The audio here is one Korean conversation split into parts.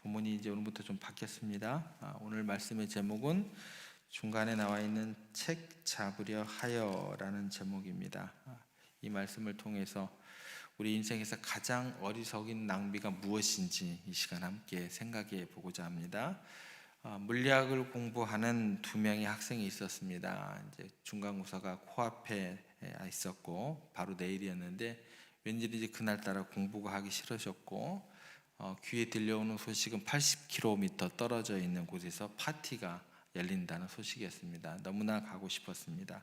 본문이 이제 오늘부터 좀 바뀌었습니다. 오늘 말씀의 제목은 중간에 나와 있는 책 잡으려 하여라는 제목입니다. 이 말씀을 통해서 우리 인생에서 가장 어리석인 낭비가 무엇인지 이 시간 함께 생각해 보고자 합니다. 물리학을 공부하는 두 명의 학생이 있었습니다. 이제 중간고사가 코앞에 있었고 바로 내일이었는데 왠지 그날따라 공부가 하기 싫으셨고 귀에 들려오는 소식은 80km 떨어져 있는 곳에서 파티가 열린다는 소식이었습니다. 너무나 가고 싶었습니다.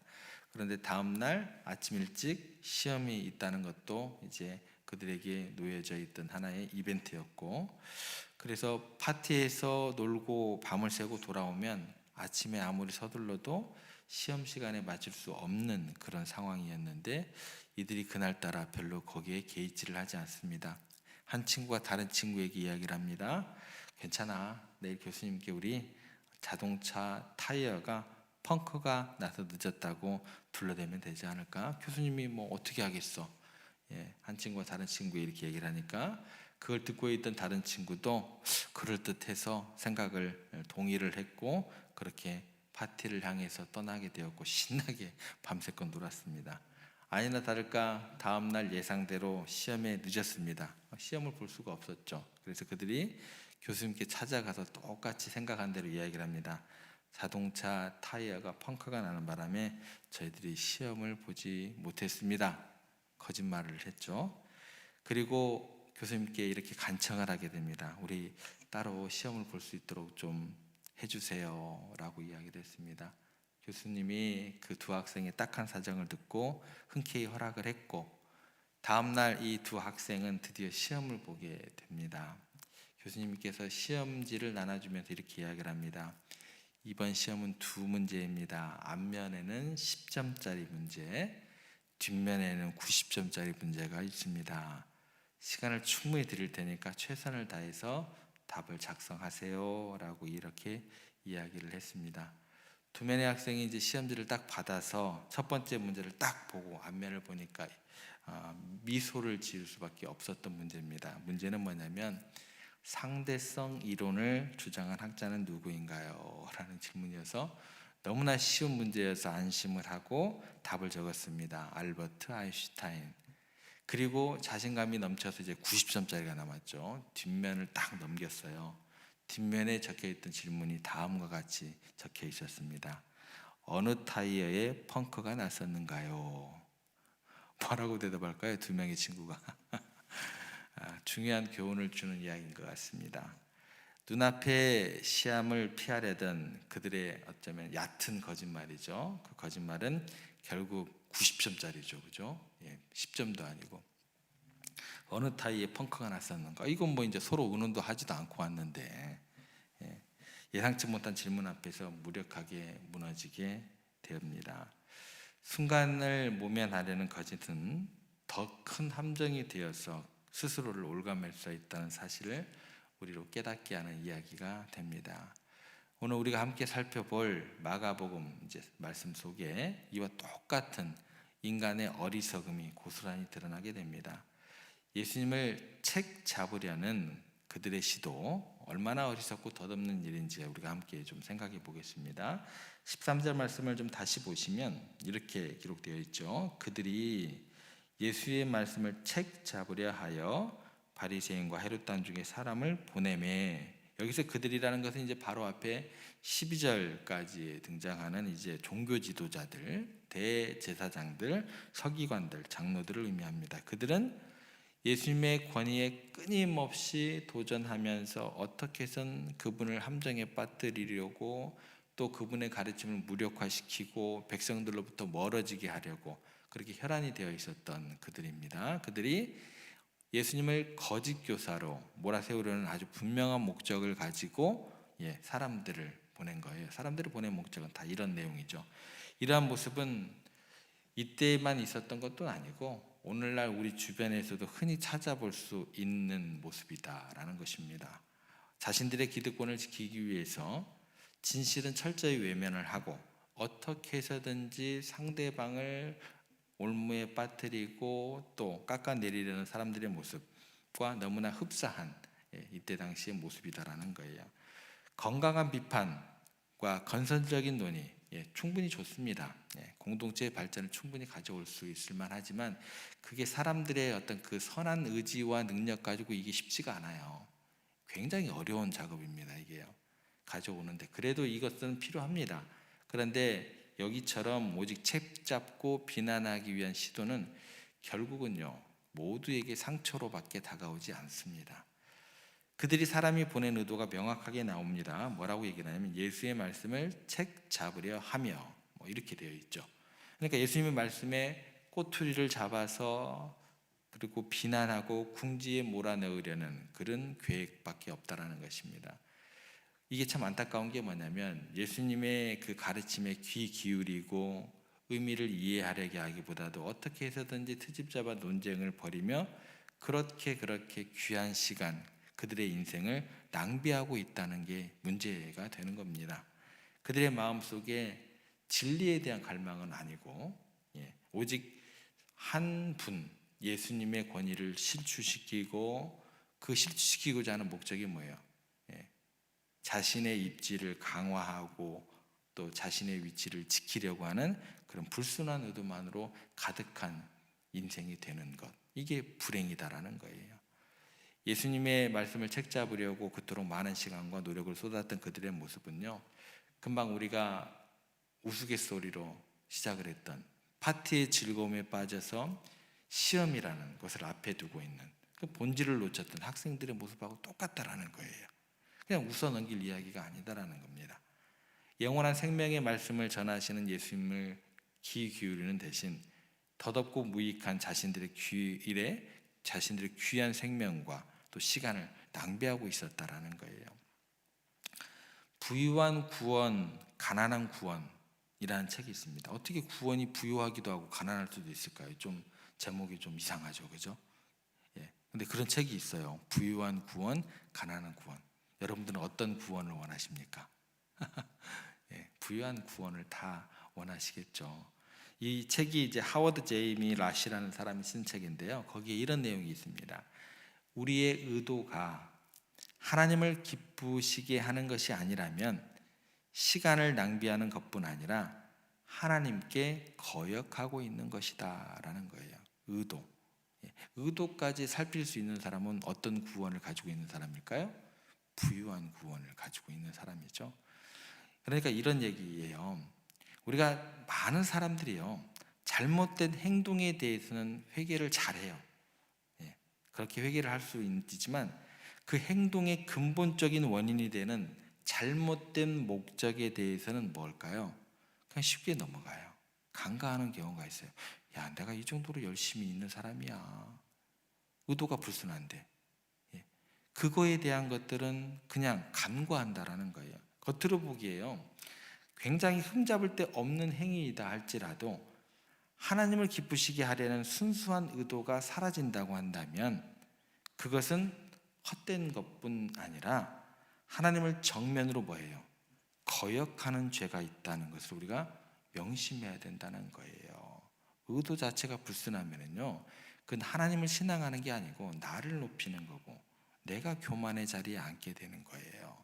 그런데 다음날 아침 일찍 시험이 있다는 것도 이제 그들에게 놓여져 있던 하나의 이벤트였고, 그래서 파티에서 놀고 밤을 새고 돌아오면 아침에 아무리 서둘러도 시험 시간에 맞출 수 없는 그런 상황이었는데, 이들이 그날따라 별로 거기에 개의치를 하지 않습니다. 한 친구가 다른 친구에게 이야기를 합니다. 괜찮아, 내일 교수님께 우리 자동차 타이어가 펑크가 나서 늦었다고 둘러대면 되지 않을까? 교수님이 뭐 어떻게 하겠어? 한 친구가 다른 친구에 이렇게 얘기를 하니까 그걸 듣고 있던 다른 친구도 그럴듯해서 생각을 동의를 했고, 그렇게 파티를 향해서 떠나게 되었고 신나게 밤새껏 놀았습니다. 아니나 다를까 다음날 예상대로 시험에 늦었습니다. 시험을 볼 수가 없었죠. 그래서 그들이 교수님께 찾아가서 똑같이 생각한 대로 이야기를 합니다. 자동차 타이어가 펑크가 나는 바람에 저희들이 시험을 보지 못했습니다. 거짓말을 했죠. 그리고 교수님께 이렇게 간청을 하게 됩니다. 우리 따로 시험을 볼 수 있도록 좀 해주세요 라고 이야기를 했습니다. 교수님이 그 두 학생의 딱한 사정을 듣고 흔쾌히 허락을 했고, 다음날 이 두 학생은 드디어 시험을 보게 됩니다. 교수님께서 시험지를 나눠주면서 이렇게 이야기를 합니다. 이번 시험은 두 문제입니다. 앞면에는 10점짜리 문제, 뒷면에는 90점짜리 문제가 있습니다. 시간을 충분히 드릴 테니까 최선을 다해서 답을 작성하세요 라고 이렇게 이야기를 했습니다. 두 명의 학생이 이제 시험지를 딱 받아서 첫 번째 문제를 딱 보고 앞면을 보니까 미소를 지을 수밖에 없었던 문제입니다. 문제는 뭐냐면 상대성 이론을 주장한 학자는 누구인가요? 라는 질문이어서 너무나 쉬운 문제여서 안심을 하고 답을 적었습니다. 알버트 아인슈타인. 그리고 자신감이 넘쳐서 이제 90점짜리가 남았죠. 뒷면을 딱 넘겼어요. 뒷면에 적혀있던 질문이 다음과 같이 적혀 있었습니다. 어느 타이어에 펑크가 났었는가요? 뭐라고 대답할까요? 두 명의 친구가. 중요한 교훈을 주는 이야기인 것 같습니다. 눈앞에 시험을 피하려던 그들의 어쩌면 얕은 거짓말이죠. 그 거짓말은 결국 90점짜리죠. 그죠? 10점도 아니고. 어느 타이에 펑크가 났었는가? 이건 뭐 이제 서로 의논도 하지도 않고 왔는데, 예상치 못한 질문 앞에서 무력하게 무너지게 됩니다. 순간을 모면하려는 거짓은 더 큰 함정이 되어서 스스로를 올가맬 수 있다는 사실을 우리로 깨닫게 하는 이야기가 됩니다. 오늘 우리가 함께 살펴볼 마가복음 이제 말씀 속에 이와 똑같은 인간의 어리석음이 고스란히 드러나게 됩니다. 예수님을 책 잡으려는 그들의 시도, 얼마나 어리석고 덧없는 일인지 우리가 함께 좀 생각해 보겠습니다. 13절 말씀을 좀 다시 보시면 이렇게 기록되어 있죠. 그들이 예수의 말씀을 책 잡으려 하여 바리새인과 헤롯당 중에 사람을 보내매, 여기서 그들이라는 것은 이제 바로 앞에 12절까지 등장하는 이제 종교 지도자들, 대제사장들, 서기관들, 장로들을 의미합니다. 그들은 예수님의 권위에 끊임없이 도전하면서 어떻게 해선 그분을 함정에 빠뜨리려고, 또 그분의 가르침을 무력화시키고 백성들로부터 멀어지게 하려고 그렇게 혈안이 되어 있었던 그들입니다. 그들이 예수님을 거짓 교사로 몰아세우려는 아주 분명한 목적을 가지고 사람들을 보낸 거예요. 사람들을 보낸 목적은 다 이런 내용이죠. 이러한 모습은 이때만 있었던 것도 아니고 오늘날 우리 주변에서도 흔히 찾아볼 수 있는 모습이다라는 것입니다. 자신들의 기득권을 지키기 위해서 진실은 철저히 외면을 하고 어떻게 해서든지 상대방을 올무에 빠뜨리고 또 깎아내리려는 사람들의 모습과 너무나 흡사한 이때 당시의 모습이다라는 거예요. 건강한 비판과 건설적인 논의, 충분히 좋습니다. 공동체의 발전을 충분히 가져올 수 있을 만하지만 그게 사람들의 어떤 그 선한 의지와 능력 가지고 이게 쉽지가 않아요. 굉장히 어려운 작업입니다. 이게요. 가져오는데 그래도 이것은 필요합니다. 그런데 여기처럼 오직 책 잡고 비난하기 위한 시도는 결국은요 모두에게 상처로밖에 다가오지 않습니다. 그들이 사람이 보낸 의도가 명확하게 나옵니다. 뭐라고 얘기를 하냐면 예수의 말씀을 책 잡으려 하며 이렇게 되어 있죠. 그러니까 예수님의 말씀에 꼬투리를 잡아서 그리고 비난하고 궁지에 몰아넣으려는 그런 계획밖에 없다라는 것입니다. 이게 참 안타까운 게 뭐냐면 예수님의 그 가르침에 귀 기울이고 의미를 이해하려게 하기보다도 어떻게 해서든지 트집 잡아 논쟁을 벌이며 그렇게 귀한 시간 그들의 인생을 낭비하고 있다는 게 문제가 되는 겁니다. 그들의 마음속에 진리에 대한 갈망은 아니고 오직 한 분 예수님의 권위를 실추시키고 그 실추시키고자 하는 목적이 뭐예요? 자신의 입지를 강화하고 또 자신의 위치를 지키려고 하는 그런 불순한 의도만으로 가득한 인생이 되는 것, 이게 불행이다라는 거예요. 예수님의 말씀을 책잡으려고 그토록 많은 시간과 노력을 쏟았던 그들의 모습은요 금방 우리가 우스갯소리로 시작을 했던 파티의 즐거움에 빠져서 시험이라는 것을 앞에 두고 있는 그 본질을 놓쳤던 학생들의 모습하고 똑같다라는 거예요. 그냥 웃어 넘길 이야기가 아니다라는 겁니다. 영원한 생명의 말씀을 전하시는 예수님을 귀 기울이는 대신 덧없고 무익한 자신들의 귀한 생명과 또 시간을 낭비하고 있었다라는 거예요. 부유한 구원, 가난한 구원이라는 책이 있습니다. 어떻게 구원이 부유하기도 하고 가난할 수도 있을까요? 좀 제목이 좀 이상하죠, 그죠? 근데 그런 책이 있어요. 부유한 구원, 가난한 구원. 여러분들은 어떤 구원을 원하십니까? 부유한 구원을 다 원하시겠죠. 이 책이 이제 하워드 제이미 라시라는 사람이 쓴 책인데요. 거기에 이런 내용이 있습니다. 우리의 의도가 하나님을 기쁘시게 하는 것이 아니라면 시간을 낭비하는 것뿐 아니라 하나님께 거역하고 있는 것이다라는 거예요. 의도까지 살필 수 있는 사람은 어떤 구원을 가지고 있는 사람일까요? 부유한 구원을 가지고 있는 사람이죠. 그러니까 이런 얘기예요. 우리가 많은 사람들이요 잘못된 행동에 대해서는 회개를 잘해요. 그렇게 회개를 할 수 있지만 그 행동의 근본적인 원인이 되는 잘못된 목적에 대해서는 뭘까요? 그냥 쉽게 넘어가요. 간과하는 경우가 있어요. 야, 내가 이 정도로 열심히 있는 사람이야. 의도가 불순한데 그거에 대한 것들은 그냥 간과한다라는 거예요. 겉으로 보기에요 굉장히 흠잡을 데 없는 행위이다 할지라도 하나님을 기쁘시게 하려는 순수한 의도가 사라진다고 한다면 그것은 헛된 것뿐 아니라 하나님을 정면으로 뭐예요? 거역하는 죄가 있다는 것을 우리가 명심해야 된다는 거예요. 의도 자체가 불순하면요 그건 하나님을 신앙하는 게 아니고 나를 높이는 거고 내가 교만의 자리에 앉게 되는 거예요.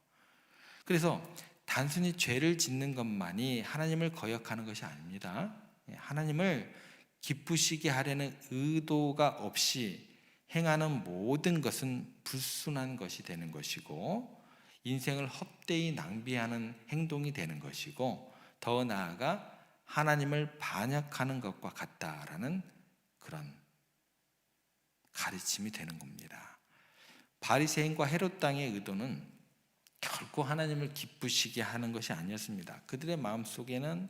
그래서 단순히 죄를 짓는 것만이 하나님을 거역하는 것이 아닙니다. 하나님을 기쁘시게 하려는 의도가 없이 행하는 모든 것은 불순한 것이 되는 것이고 인생을 헛되이 낭비하는 행동이 되는 것이고 더 나아가 하나님을 반역하는 것과 같다라는 그런 가르침이 되는 겁니다. 바리새인과 헤롯 당의 의도는 결코 하나님을 기쁘시게 하는 것이 아니었습니다. 그들의 마음속에는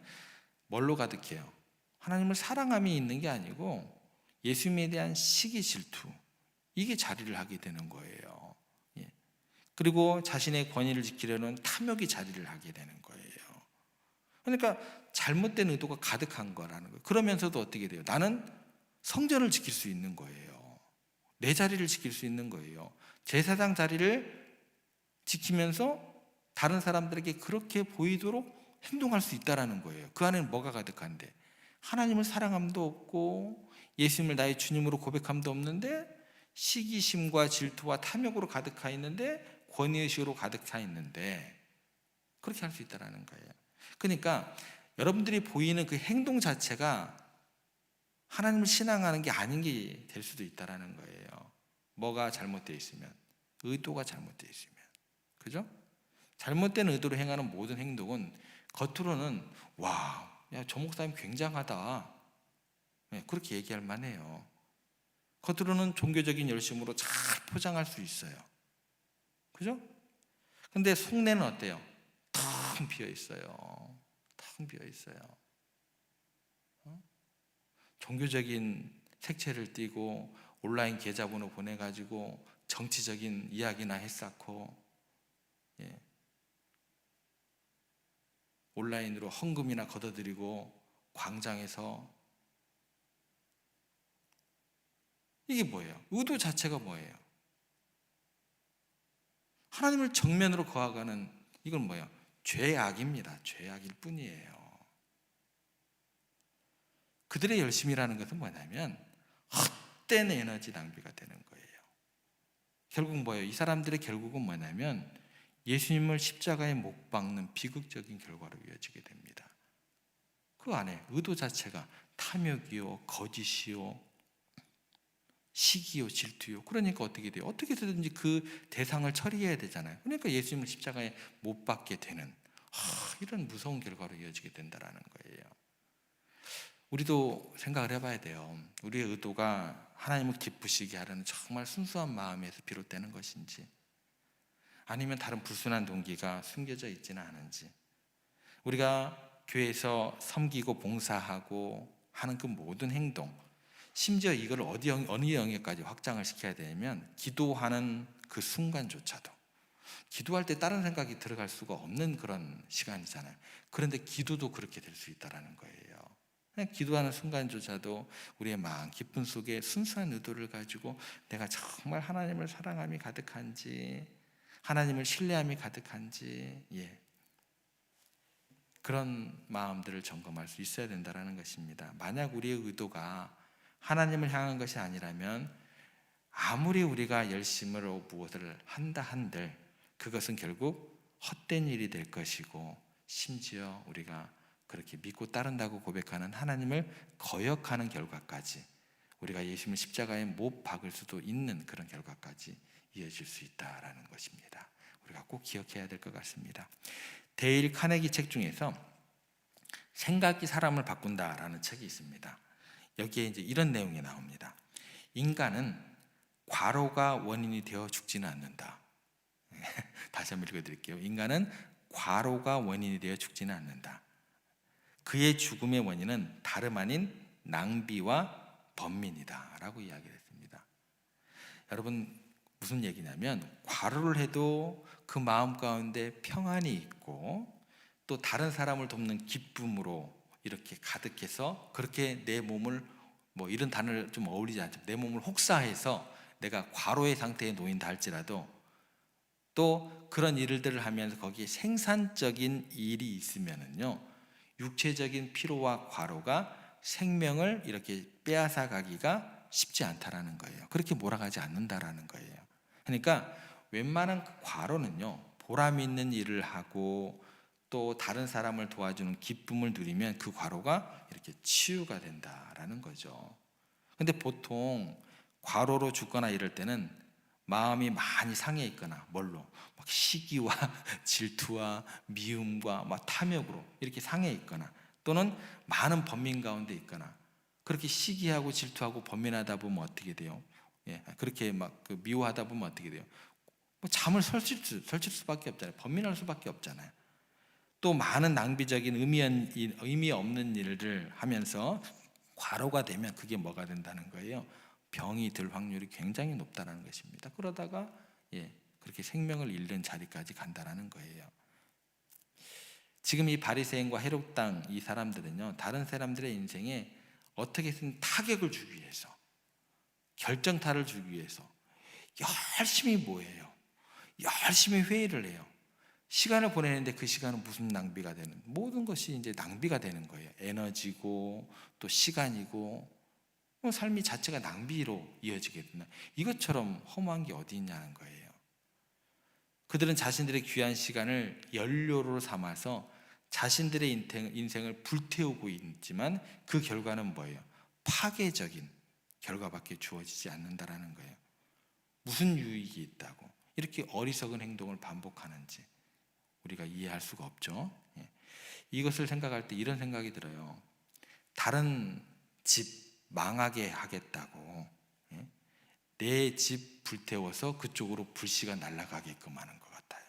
뭘로 가득해요? 하나님을 사랑함이 있는 게 아니고 예수님에 대한 시기 질투, 이게 자리를 하게 되는 거예요. 그리고 자신의 권위를 지키려는 탐욕이 자리를 하게 되는 거예요. 그러니까 잘못된 의도가 가득한 거라는 거예요. 그러면서도 어떻게 돼요? 나는 성전을 지킬 수 있는 거예요. 내 자리를 지킬 수 있는 거예요. 제사장 자리를 지키면서 다른 사람들에게 그렇게 보이도록 행동할 수 있다는 거예요. 그 안에는 뭐가 가득한데? 하나님을 사랑함도 없고 예수님을 나의 주님으로 고백함도 없는데 시기심과 질투와 탐욕으로 가득 차 있는데, 권위의식으로 가득 차 있는데 그렇게 할 수 있다는 거예요. 그러니까 여러분들이 보이는 그 행동 자체가 하나님을 신앙하는 게 아닌 게 될 수도 있다는 거예요. 뭐가 잘못되어 있으면, 의도가 잘못되어 있으면, 그죠? 잘못된 의도로 행하는 모든 행동은 겉으로는 와, 야, 저 목사님 굉장하다, 네, 그렇게 얘기할 만해요. 겉으로는 종교적인 열심으로 잘 포장할 수 있어요. 그죠? 근데 속내는 어때요? 텅 비어 있어요. 텅 비어 있어요. 종교적인 색채를 띠고 온라인 계좌번호 보내가지고 정치적인 이야기나 했었고, 예, 온라인으로 헌금이나 걷어들이고 광장에서, 이게 뭐예요? 의도 자체가 뭐예요? 하나님을 정면으로 거하가는, 이건 뭐예요? 죄악입니다. 죄악일 뿐이에요. 그들의 열심이라는 것은 뭐냐면 헛된 에너지 낭비가 되는 거예요. 결국 뭐예요? 이 사람들의 결국은 뭐냐면 예수님을 십자가에 못 박는 비극적인 결과로 이어지게 됩니다. 그 안에 의도 자체가 탐욕이요, 거짓이요, 시기요, 질투요. 그러니까 어떻게 돼요? 어떻게 해서든지 그 대상을 처리해야 되잖아요. 그러니까 예수님을 십자가에 못 박게 되는, 이런 무서운 결과로 이어지게 된다는 거예요. 우리도 생각을 해봐야 돼요. 우리의 의도가 하나님을 기쁘시게 하려는 정말 순수한 마음에서 비롯되는 것인지, 아니면 다른 불순한 동기가 숨겨져 있지는 않은지. 우리가 교회에서 섬기고 봉사하고 하는 그 모든 행동, 심지어 이걸 어느 영역까지 확장을 시켜야 되냐면, 기도하는 그 순간조차도, 기도할 때 다른 생각이 들어갈 수가 없는 그런 시간이잖아요. 그런데 기도도 그렇게 될 수 있다는 거예요. 그냥 기도하는 순간조차도 우리의 마음 기쁨 속에 순수한 의도를 가지고 내가 정말 하나님을 사랑함이 가득한지, 하나님을 신뢰함이 가득한지, 그런 마음들을 점검할 수 있어야 된다는 것입니다. 만약 우리의 의도가 하나님을 향한 것이 아니라면 아무리 우리가 열심으로 무엇을 한다 한들 그것은 결국 헛된 일이 될 것이고, 심지어 우리가 그렇게 믿고 따른다고 고백하는 하나님을 거역하는 결과까지, 우리가 예수님을 십자가에 못 박을 수도 있는 그런 결과까지 이어질 수 있다라는 것입니다. 우리가 꼭 기억해야 될 것 같습니다. 데일 카네기 책 중에서 생각이 사람을 바꾼다라는 책이 있습니다. 여기에 이제 이런 내용이 나옵니다. 인간은 과로가 원인이 되어 죽지는 않는다. 다시 한번 읽어드릴게요. 인간은 과로가 원인이 되어 죽지는 않는다. 그의 죽음의 원인은 다름 아닌 낭비와 번민이다 라고 이야기를 했습니다. 여러분, 무슨 얘기냐면 과로를 해도 그 마음 가운데 평안이 있고, 또 다른 사람을 돕는 기쁨으로 이렇게 가득해서, 그렇게 내 몸을, 뭐 이런 단어를 좀 어울리지 않죠. 내 몸을 혹사해서 내가 과로의 상태에 놓인다 할지라도, 또 그런 일들을 하면서 거기에 생산적인 일이 있으면은요, 육체적인 피로와 과로가 생명을 이렇게 빼앗아 가기가 쉽지 않다라는 거예요. 그렇게 몰아가지 않는다라는 거예요. 그러니까 웬만한 과로는요, 보람 있는 일을 하고 또 다른 사람을 도와주는 기쁨을 누리면 그 과로가 이렇게 치유가 된다라는 거죠. 근데 보통 과로로 죽거나 이럴 때는 마음이 많이 상해 있거나, 뭘로? 막 시기와 질투와 미움과 막 탐욕으로 이렇게 상해 있거나, 또는 많은 번민 가운데 있거나, 그렇게 시기하고 질투하고 번민하다 보면 어떻게 돼요? 그렇게 막 그 미워하다 보면 어떻게 돼요? 뭐 잠을 설칠 수밖에 없잖아요. 번민할 수밖에 없잖아요. 또 많은 낭비적인 의미 없는 일을 하면서 과로가 되면 그게 뭐가 된다는 거예요? 병이 들 확률이 굉장히 높다는 것입니다. 그러다가 그렇게 생명을 잃는 자리까지 간다는 거예요. 지금 이 바리새인과 헤롯 당 이 사람들은요, 다른 사람들의 인생에 어떻게든 타격을 주기 위해서, 결정타를 주기 위해서 열심히 뭐예요? 열심히 회의를 해요. 시간을 보내는데 그 시간은 무슨 낭비가 되는, 모든 것이 이제 낭비가 되는 거예요. 에너지고 또 시간이고, 삶이 자체가 낭비로 이어지게 된다. 이것처럼 허무한 게 어디 있냐는 거예요. 그들은 자신들의 귀한 시간을 연료로 삼아서 자신들의 인생을 불태우고 있지만 그 결과는 뭐예요? 파괴적인 결과밖에 주어지지 않는다라는 거예요. 무슨 유익이 있다고 이렇게 어리석은 행동을 반복하는지 우리가 이해할 수가 없죠. 이것을 생각할 때 이런 생각이 들어요. 다른 집 망하게 하겠다고 내 집 불태워서 그쪽으로 불씨가 날아가게끔 하는 것 같아요.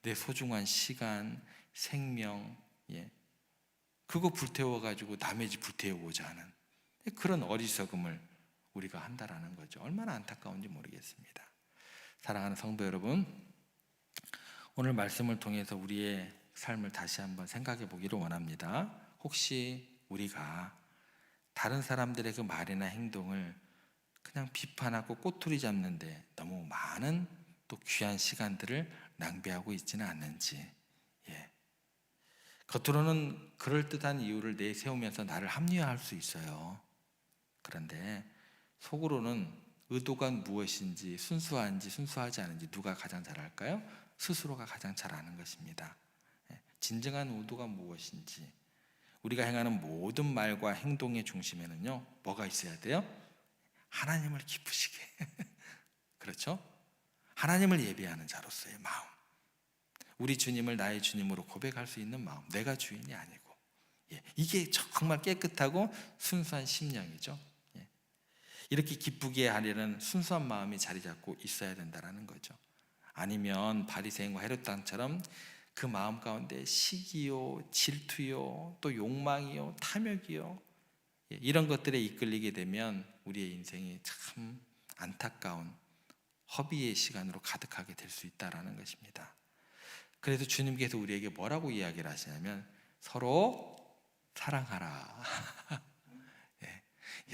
내 소중한 시간, 생명, 그거 불태워가지고 남의 집 불태우고자 하는 그런 어리석음을 우리가 한다라는 거죠. 얼마나 안타까운지 모르겠습니다. 사랑하는 성도 여러분, 오늘 말씀을 통해서 우리의 삶을 다시 한번 생각해 보기를 원합니다. 혹시 우리가 다른 사람들의 그 말이나 행동을 그냥 비판하고 꼬투리 잡는데 너무 많은 또 귀한 시간들을 낭비하고 있지는 않는지. 겉으로는 그럴듯한 이유를 내세우면서 나를 합리화할 수 있어요. 그런데 속으로는 의도가 무엇인지, 순수한지 순수하지 않은지 누가 가장 잘 알까요? 스스로가 가장 잘 아는 것입니다. 진정한 의도가 무엇인지, 우리가 행하는 모든 말과 행동의 중심에는요 뭐가 있어야 돼요? 하나님을 기쁘시게 그렇죠? 하나님을 예배하는 자로서의 마음, 우리 주님을 나의 주님으로 고백할 수 있는 마음, 내가 주인이 아니고, 이게 정말 깨끗하고 순수한 심령이죠. 이렇게 기쁘게 하려는 순수한 마음이 자리 잡고 있어야 된다는 거죠. 아니면 바리새인과 헤롯 왕처럼 그 마음 가운데 시기요, 질투요, 또 욕망이요, 탐욕이요, 이런 것들에 이끌리게 되면 우리의 인생이 참 안타까운 허비의 시간으로 가득하게 될 수 있다는 것입니다. 그래서 주님께서 우리에게 뭐라고 이야기를 하시냐면 서로 사랑하라.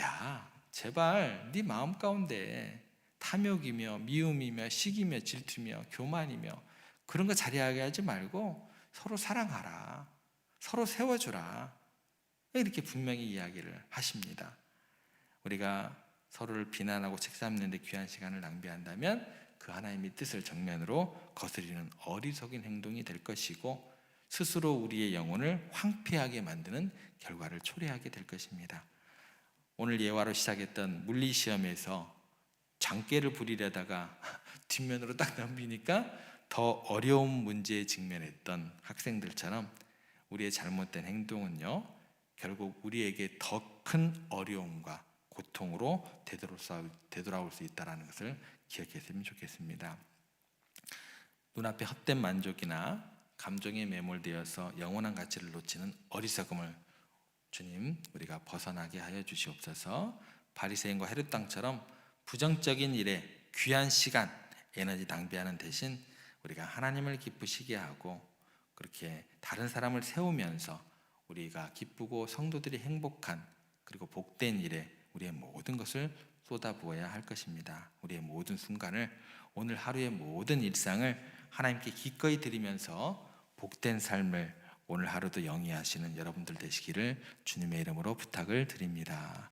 야, 제발 네 마음 가운데 탐욕이며 미움이며 시기며 질투며 교만이며 그런 거 자리하게 하지 말고 서로 사랑하라, 서로 세워주라, 이렇게 분명히 이야기를 하십니다. 우리가 서로를 비난하고 책잡는 데 귀한 시간을 낭비한다면 그 하나님의 뜻을 정면으로 거스리는 어리석은 행동이 될 것이고 스스로 우리의 영혼을 황폐하게 만드는 결과를 초래하게 될 것입니다. 오늘 예화로 시작했던 물리시험에서 장깨를 부리려다가 뒷면으로 딱 넘기니까 더 어려운 문제에 직면했던 학생들처럼 우리의 잘못된 행동은요 결국 우리에게 더 큰 어려움과 고통으로 되돌아올 수 있다는 것을 기억했으면 좋겠습니다. 눈앞에 헛된 만족이나 감정에 매몰되어서 영원한 가치를 놓치는 어리석음을 주님 우리가 벗어나게 하여 주시옵소서. 바리새인과 헤롯 왕처럼 부정적인 일에 귀한 시간, 에너지 낭비하는 대신 우리가 하나님을 기쁘시게 하고 그렇게 다른 사람을 세우면서 우리가 기쁘고 성도들이 행복한 그리고 복된 일에 우리의 모든 것을 쏟아부어야 할 것입니다. 우리의 모든 순간을, 오늘 하루의 모든 일상을 하나님께 기꺼이 드리면서 복된 삶을 오늘 하루도 영위하시는 여러분들 되시기를 주님의 이름으로 부탁을 드립니다.